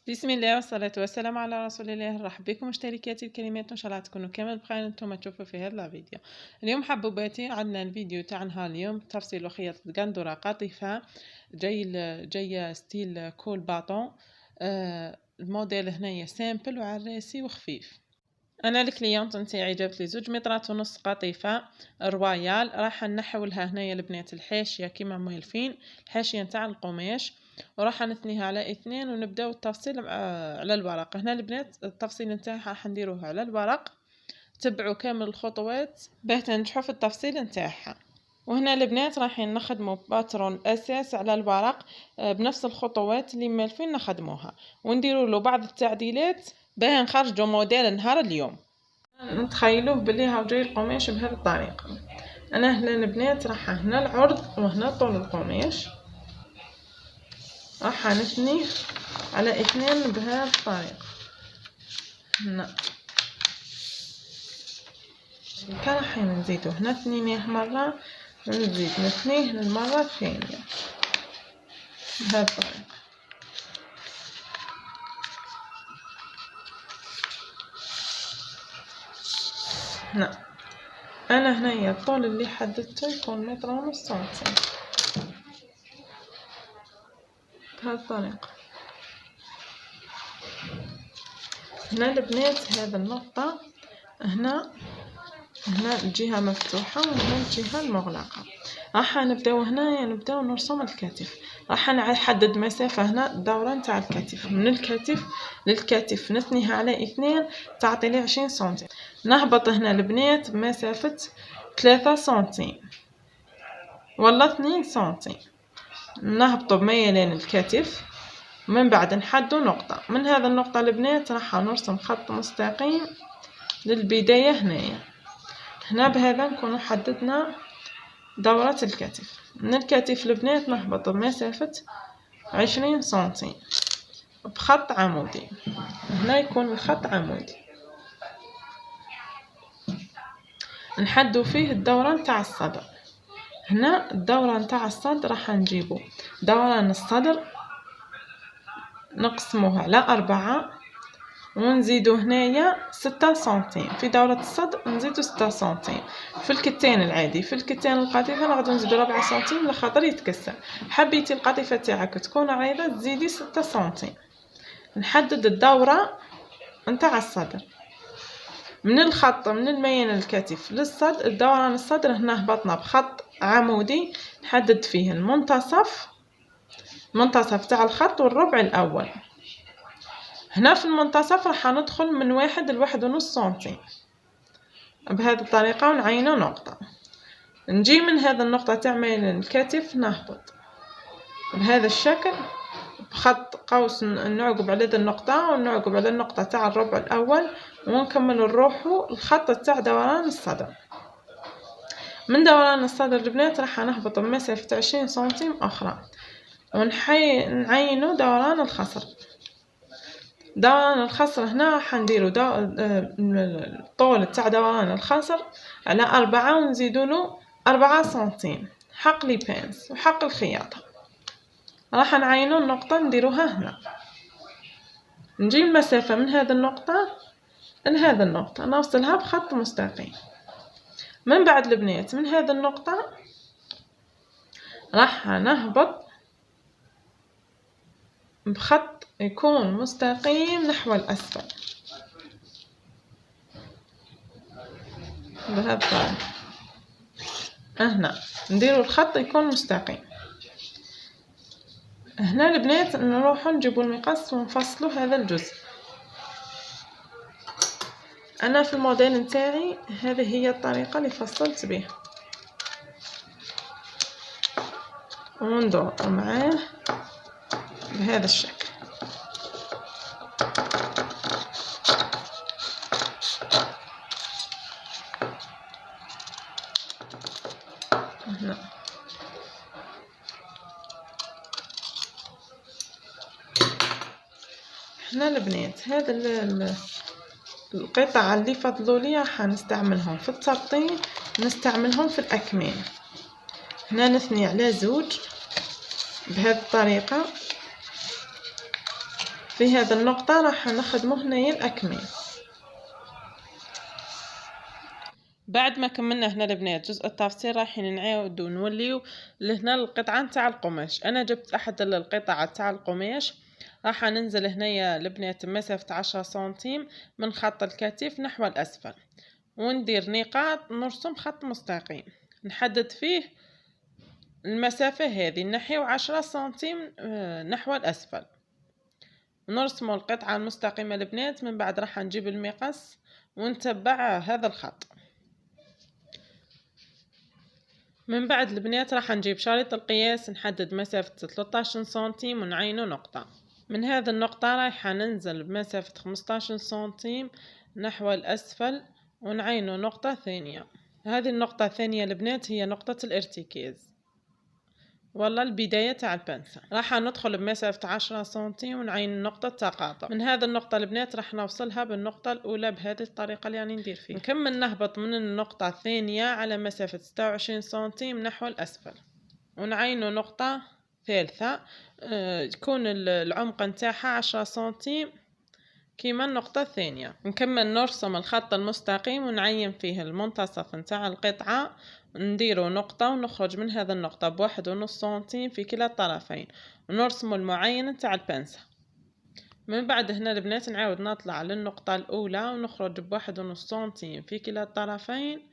بسم الله والصلاة والسلام على رسول الله. نرحب بكم مشتركاتي الكريمات، ان شاء الله تكونوا كامل بخير. انتم تشوفوا في هذا الفيديو اليوم حبوباتي، عندنا الفيديو تاع نهار اليوم تفصيل وخياطة قندورة قطيفة جاية ستيل كول باطون. الموديل هنايا سامبل وعراسي وخفيف. انا الكليونت نتاعي جابت لي 2 مترات ونص قطيفه رويال، راح نحولها هنايا البنات الحاشيه كيما موالفين، الحاشيه نتاع القماش، وراح نثنيها على 2 ونبداو التفصيل على الورق. هنا البنات التفصيل نتاعها راح نديروه على الورق، تبعوا كامل الخطوات باه تنجحوا في التفصيل نتاعها. وهنا البنات رايحين نخدموا باترون اساس على الورق بنفس الخطوات اللي مالفين نخدموها، ونديروا له بعض التعديلات باه نخرجوا موديل نهار اليوم. نتخيلوه بلي هاو جاي القماش بهذه الطريقه. انا هنا البنات راح هنا العرض وهنا طول القماش، راح نثنيه على 2 بهذه الطريقه. هنا راح نزيدو هنا ثنينيه مره، ونزيد نثنيه للمره الثانيه بهذه الطريقه. هنا انا هنايا الطول اللي حددته يكون 1.5 سنتي بهذه الطريقه. هنا البنات هذه النقطه هنا الجهه مفتوحه وهنا الجهه المغلقه. راح نبداو هنايا نبداو نرسم الكتف. راح نحدد مسافه هنا الدوره نتاع الكتف، من الكتف للكتف نثنيها على 2 تعطي لي 20 سنتي. نهبط هنا البنات بمسافه 3 سنتي ولا 2 سنتي، نهبطوا بميلان الكتف، من بعد نحدوا نقطه. من هذا النقطه البنات راح نرسم خط مستقيم للبدايه. هنا بهذا نكون حددنا دورة الكتف. من الكتف البنات نهبط بمسافة 20 سنتي بخط عمودي. هنا يكون الخط عمودي، نحدو فيه الدورة نتاع الصدر. هنا الدورة نتاع الصدر راح نجيبو دوران الصدر نقسموها على 4 ونزيدو هنايا 6 سنتيم في دورة الصدر، نزيدو 6 سنتيم. في الكتان العادي، في الكتان القطيفة نقدر نزيدو 4 سنتيم لخاطر يتكسر. حبيتي القطيفة تاعك تكون عريضة تزيدي 6 سنتيم. نحدد الدورة نتاع الصدر من الخط من الميان الكتف للصدر. الدوران الصدر هنا هبطنا بخط عمودي نحدد فيه المنتصف تاع الخط والربع الاول. هنا في المنتصف راح ندخل من 1 ل 1.5 سنتي بهذه الطريقة ونعينو نقطة. نجي من هذا النقطة تاع ميلان الكتف نهبط بهذا الشكل بخط قوس، نعقب على هذه النقطة ونعقب على النقطة تاع الربع الأول ونكمل نروحو الخط تاع دوران الصدر. من دوران الصدر البنات راح نهبط بمسافة 20 سنتيم أخرى ونعينو دوران الخصر. دوران الخصر هنا راح نديرو الطول تاع دوران الخصر على 4 ونزيدوله 4 سنتيم حق لي بانس وحق الخياطة. راح نعينو النقطة نديروها هنا. نجي المسافة من هذه النقطة لهذه النقطة نوصلها بخط مستقيم. من بعد البنات من هذه النقطة راح نهبط بخط يكون مستقيم نحو الأسفل بهذا الطريقة. هنا نديرو الخط يكون مستقيم. هنا البنات نروحو نجيبو المقص ونفصلو هذا الجزء. انا في الموديل نتاعي هذه هي الطريقة اللي فصلت بها، وندور معاه بهذا الشكل. هنا البنات هذا القطع اللي فضلوا لي راح نستعملهم في التبطين، نستعملهم في الأكمام. هنا نثني على 2 بهذه الطريقة في هذه النقطة راح نخدمو هنايا الأكمام. بعد ما كملنا هنا البنات جزء التفصيل رايحين نعاودو نوليو لهنا القطعة نتاع القماش. انا جبت احد القطع تاع القماش، راح ننزل هنايا البنات مسافة 10 سنتيم من خط الكتف نحو الاسفل، وندير نقاط نرسم خط مستقيم نحدد فيه المسافة هذه، نحيو 10 سنتيم نحو الاسفل، نرسم القطعة المستقيمة البنات. من بعد راح نجيب المقص ونتبع هذا الخط. من بعد البنات راح نجيب شريط القياس نحدد مسافة 13 سنتيم ونعينه نقطة. من هذه النقطة رايحة ننزل بمسافة 15 سنتيم نحو الأسفل ونعينه نقطة ثانية. هذه النقطة الثانية البنات هي نقطة الارتكاز والله البداية تاع البنسة. راح ندخل بمسافة 10 سنتيم ونعين نقطة تقاطع. من هذه النقطة البنات راح نوصلها بالنقطة الأولى بهذه الطريقة اللي يعني ندير فيها. نكمل نهبط من النقطة الثانية على مسافة 26 سنتيم نحو الأسفل ونعين نقطة ثالثة تكون العمق نتاعها 10 سنتيم كيما النقطة الثانية. نكمل نرسم الخط المستقيم ونعين فيه المنتصف نتاع القطعة، نديرو نقطة ونخرج من هذا النقطة ب1.5 سنتيم في كلا الطرفين ونرسم المعين نتاع البنسة. من بعد هنا البنات نعاود نطلع للنقطة الأولى ونخرج ب1.5 سنتيم في كلا الطرفين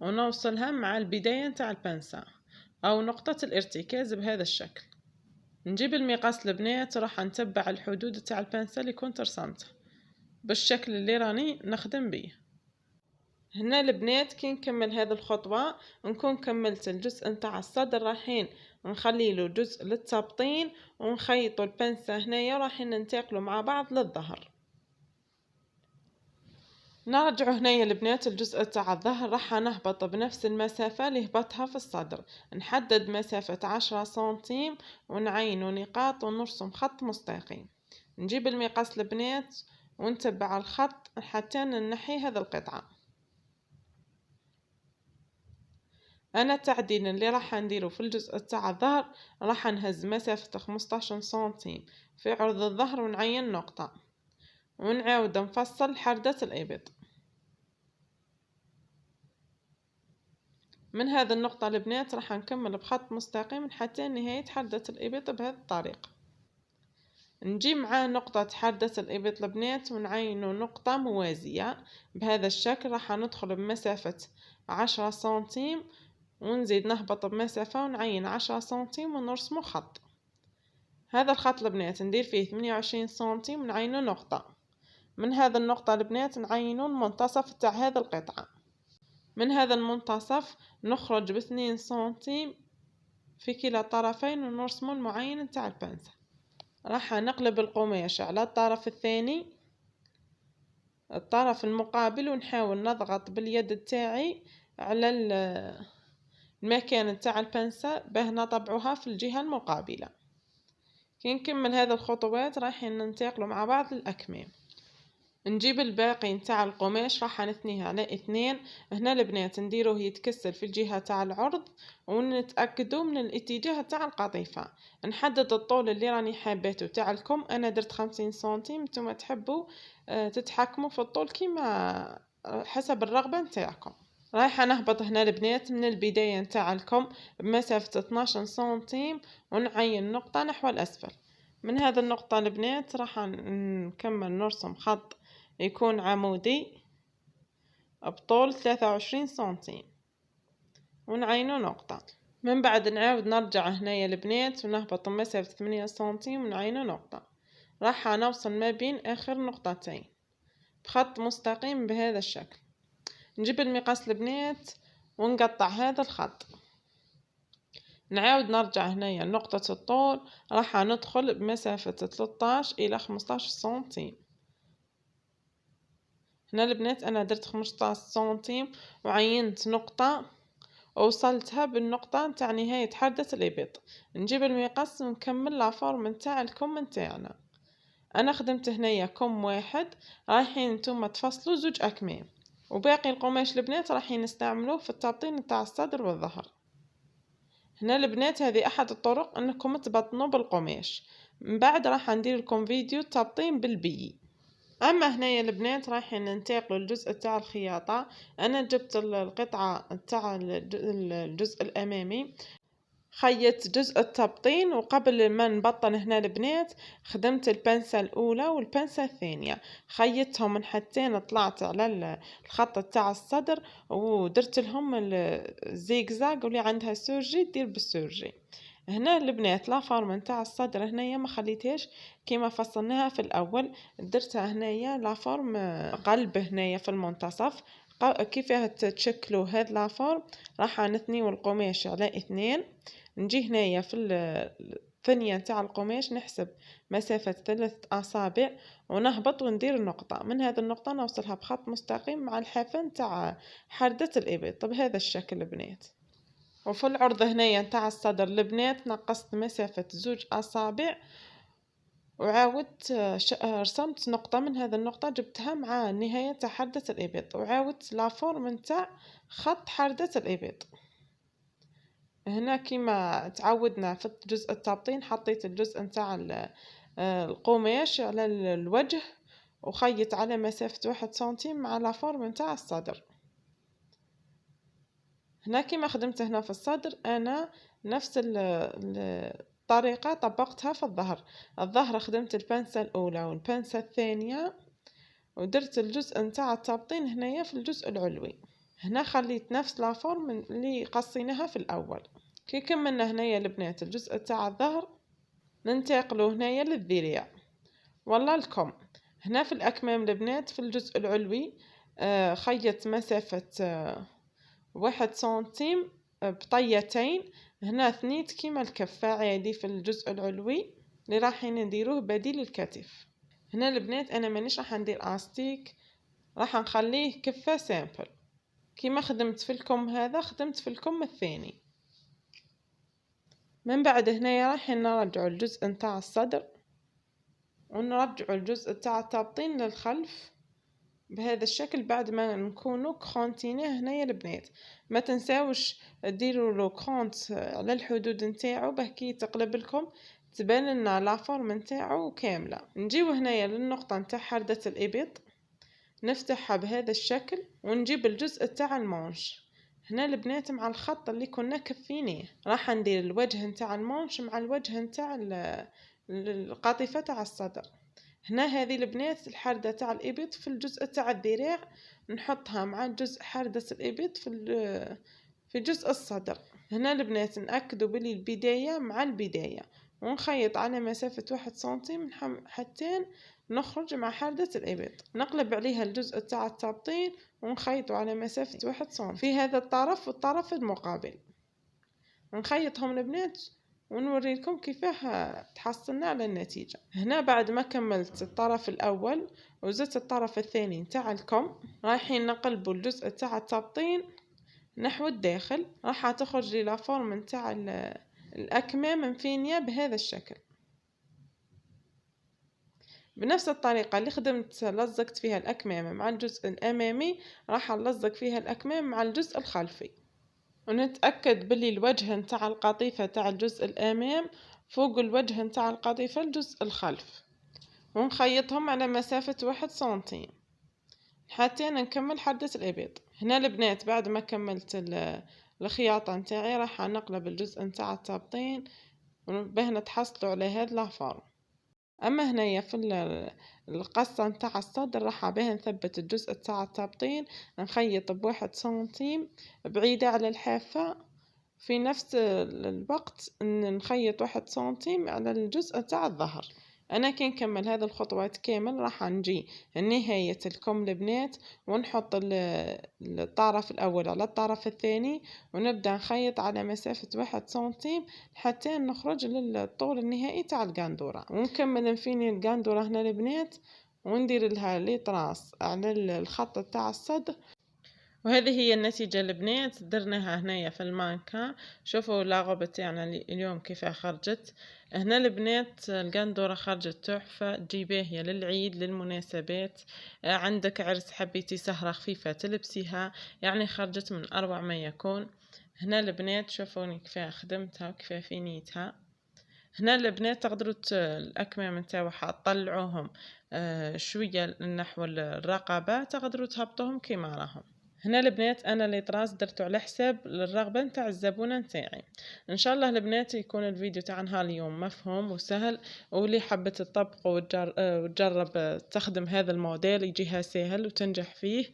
ونوصلها مع البداية نتاع البنسة أو نقطة الارتكاز بهذا الشكل. نجيب المقاس البنات راح نتبع الحدود تاع البنسة اللي كنت رسمتها بالشكل اللي راني نخدم بيه. هنا البنات كي نكمل هذه الخطوة نكون كملت الجزء نتاع الصدر، رايحين نخلي له جزء للتبطين ونخيطوا البنسة هنايا رايحين ننتقلوا مع بعض للظهر. نرجع هنايا البنات الجزء تاع الظهر راح نهبط بنفس المسافة اللي هبطها في الصدر، نحدد مسافة 10 سنتيم ونعينوا نقاط ونرسم خط مستقيم. نجيب المقاس البنات ونتبع الخط حتى ننحي هذا القطعة. انا التعديل اللي راح نديره في الجزء تاع الظهر راح نهز مسافة 15 سنتيم في عرض الظهر ونعين نقطة ونعاود نفصل حردة الإبط. من هذه النقطة البنات راح نكمل بخط مستقيم حتى نهاية حردة الإبط بهذه الطريقة. نجي مع نقطة حردة الإبط البنات ونعينوا نقطة موازية بهذا الشكل، راح ندخل بمسافة 10 سنتيم ونزيد نهبط بمسافة ونعين 10 سنتيم ونرسمو خط. هذا الخط البنات ندير فيه 28 سنتيم ونعينو نقطة. من هذا النقطة البنات نعينو المنتصف تاع هذه القطعة. من هذا المنتصف نخرج ب2 سنتيم في كلا الطرفين ونرسمو المعين تاع البنسة. راح نقلب القماش على الطرف الثاني الطرف المقابل ونحاول نضغط باليد تاعي على المكان تاع البنسة باه نطبعوها في الجهة المقابلة. كي نكمل هذه الخطوات رايحين ننتقلوا مع بعض الأكمام. نجيب الباقي نتاع القماش راح نثنيه على 2. هنا البنات نديروه يتكسر في الجهة تاع العرض ونتأكدوا من الاتجاه تاع القطيفة. نحدد الطول اللي راني حاباته تاع الكم، انا درت 50 سنتيم، نتوما تحبوا تتحكموا في الطول كيما حسب الرغبة نتاعكم. رايحة نهبط هنا البنات من البداية نتاع الكم بمسافة 12 سنتيم ونعين نقطة نحو الأسفل. من هذه النقطة البنات راح نكمل نرسم خط يكون عمودي بطول 23 سنتيم ونعينه نقطة. من بعد نعاود نرجع هنايا البنات ونهبط مسافة 8 سنتيم ونعينه نقطة. راح نوصل ما بين آخر نقطتين بخط مستقيم بهذا الشكل. نجيب المقاس البنات ونقطع هذا الخط. نعاود نرجع هنايا نقطة الطول راح ندخل بمسافة 13 إلى 15 سنتيم. هنا البنات أنا درت 15 سنتيم وعينت نقطة ووصلتها بالنقطة نتاع نهاية حردة الإبط. نجيب المقص ونكمل لافورم نتاع الكم نتاعنا. أنا خدمت هنايا كم واحد، رايحين نتوما تفصلوا 2 أكمام وباقي القماش البنات رايحين نستعملوه في التبطين نتاع الصدر والظهر. هنا البنات هذه أحد الطرق أنكم تبطنوا بالقماش. من بعد راح ندير لكم فيديو تبطين بالبي. اما هنايا البنات رايحين ننتقلوا للجزء تاع الخياطه. انا جبت القطعه تاع الجزء الامامي، خيطت جزء التبطين، وقبل ما نبطن هنا البنات خدمت البنسة الاولى والبنسة الثانية، خيطتهم من حتين، طلعت على الخط تاع الصدر ودرت لهم الزيغزاغ، واللي عندها سورجي دير بالسورجي. هنا البنات لا فورم تاع الصدر هنايا ما خليتهاش كيما فصلناها في الاول، درتها هنايا لا فورم قلب هنايا في المنتصف. كيفاه تشكلوا هاد لا فورم؟ راح نثنيو القماش على 2، نجي هنايا في الثانية تاع القماش نحسب مسافة 3 أصابع ونهبط وندير نقطة، من هذه النقطة نوصلها بخط مستقيم مع الحافن تاع حردة الإبط بهذا الشكل بنات. وفي العرض هنايا تاع الصدر البنات نقصت مسافة 2 أصابع، وعاودت رسمت نقطة، من هذه النقطة جبتها مع نهاية تاع حردة الإبط، وعاودت لا فورم تاع خط حردة الإبط. هنا كيما تعودنا في جزء التبطين حطيت الجزء نتاع القماش على الوجه، وخيط على مسافة 1 سنتيم مع لا فورم نتاع الصدر. هنا كيما خدمت هنا في الصدر انا نفس الطريقة طبقتها في الظهر خدمت البنسة الاولى والبنسة الثانية، ودرت الجزء نتاع التبطين هنايا في الجزء العلوي. هنا خليت نفس لا فورم اللي قصيناها في الاول. كي كملنا هنايا البنات الجزء تاع الظهر ننتقلوا هنايا للذراع والله الكم. هنا في الاكمام البنات في الجزء العلوي خيط مسافة 1 سنتيم بطيتين، هنا ثنيت كيما الكفة عادي في الجزء العلوي اللي رايحين نديروه بديل الكتف. هنا البنات انا مانيش راح ندير استيك، راح نخليه كفة سامبل. كيما خدمت في الكم هذا خدمت في الكم الثاني. من بعد هنايا رايحين نرجعوا الجزء نتاع الصدر ونرجعوا الجزء تاع التبطين للخلف بهذا الشكل بعد ما نكونوا كرونتينه هنايا البنات. ما تنساوش ديروا له كرونت على الحدود نتاعو باه كي تقلب لكم تبان لنا لا فورم نتاعو كامله. نجيو هنايا للنقطه نتاع حردة الابط نفتحها بهذا الشكل ونجيب الجزء تاع المونش. هنا البنات مع الخط اللي كنا كفينيه راح ندير الوجه نتاع المونش مع الوجه نتاع القاطفه تاع الصدر. هنا هذه البنات الحردة تاع الإبط في الجزء تاع الذراع نحطها مع الجزء حردة الإبط في جزء الصدر. هنا البنات نأكدوا بلي البداية مع البداية، ونخيط على مسافة 1 سنتيم حتى نخرج مع حردة الإبط. نقلب عليها الجزء تاع التبطين ونخيطه على مسافة 1 سنتيم في هذا الطرف والطرف المقابل. نخيطهم البنات ونوري لكم كيفاه تحصلنا على النتيجة. هنا بعد ما كملت الطرف الأول وزدت الطرف الثاني نتاع الكم رايحين نقلبوا الجزء تاع التبطين نحو الداخل، راح تخرج لي لا فورم نتاع الأكمام مفينية بهذا الشكل. بنفس الطريقة اللي خدمت لزقت فيها الأكمام مع الجزء الأمامي راح نلزق فيها الأكمام مع الجزء الخلفي، ونتأكد بلي الوجه نتاع القطيفة تاع الجزء الأمام فوق الوجه نتاع القطيفة الجزء الخلف، ونخيطهم على مسافة 1 سنتيم حتى نكمل حردة الإبط. هنا البنات بعد ما كملت الخياطة نتاعي راح نقلب الجزء نتاع التبطين باه نتحصلوا على هاد لا فورم. اما هنايا في القصة نتاع الصدر راح باه نثبت الجزء تاع التبطين نخيط ب1 سنتيم بعيدة على الحافة، في نفس الوقت نخيط 1 سنتيم على الجزء تاع الظهر. انا كي نكمل هذه الخطوات كامل راح نجي نهاية الكم البنات ونحط الطرف الاول على الطرف الثاني ونبدا نخيط على مسافة 1 سنتيم حتى نخرج للطول النهائي تاع القندورة، ونكمل نفيني القندورة هنا البنات وندير لها لي طراس على الخط تاع الصدر. وهذه هي النتيجة البنات درناها هنايا في المانكا. شوفوا لاغوب تاعنا اليوم كيف خرجت. هنا البنات القندورة خرجت تحفة، تجيبيه هي للعيد للمناسبات، عندك عرس حبيتي سهرة خفيفة تلبسيها، يعني خرجت من أروع ما يكون. هنا البنات شوفوني كيف خدمتها وكيف فينيتها. هنا البنات تقدروا الأكمام نتاوعها تطلعوهم شوية نحو الرقبة، تقدروا تهبطوهم كيما راهم. هنا البنات انا لي طراس درتو على حساب الرغبه نتاع الزبونه نتاعي. ان شاء الله البنات يكون الفيديو تاع نهار اليوم مفهوم وسهل، واللي حبت تطبقه وتجرب تخدم هذا الموديل يجيها سهل وتنجح فيه.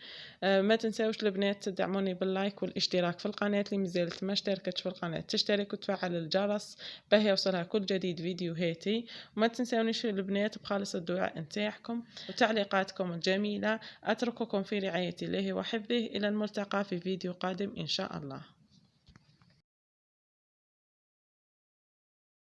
ما تنساوش البنات تدعموني باللايك والاشتراك في القناه، اللي مازالت ما اشتركتش في القناه تشترك وتفعل الجرس باه يوصلها كل جديد فيديوهاتي. وما تنساونيش البنات بخالص الدعاء نتاعكم وتعليقاتكم الجميله. اترككم في رعايه الله وحفظه، إلى الملتقى في فيديو قادم إن شاء الله.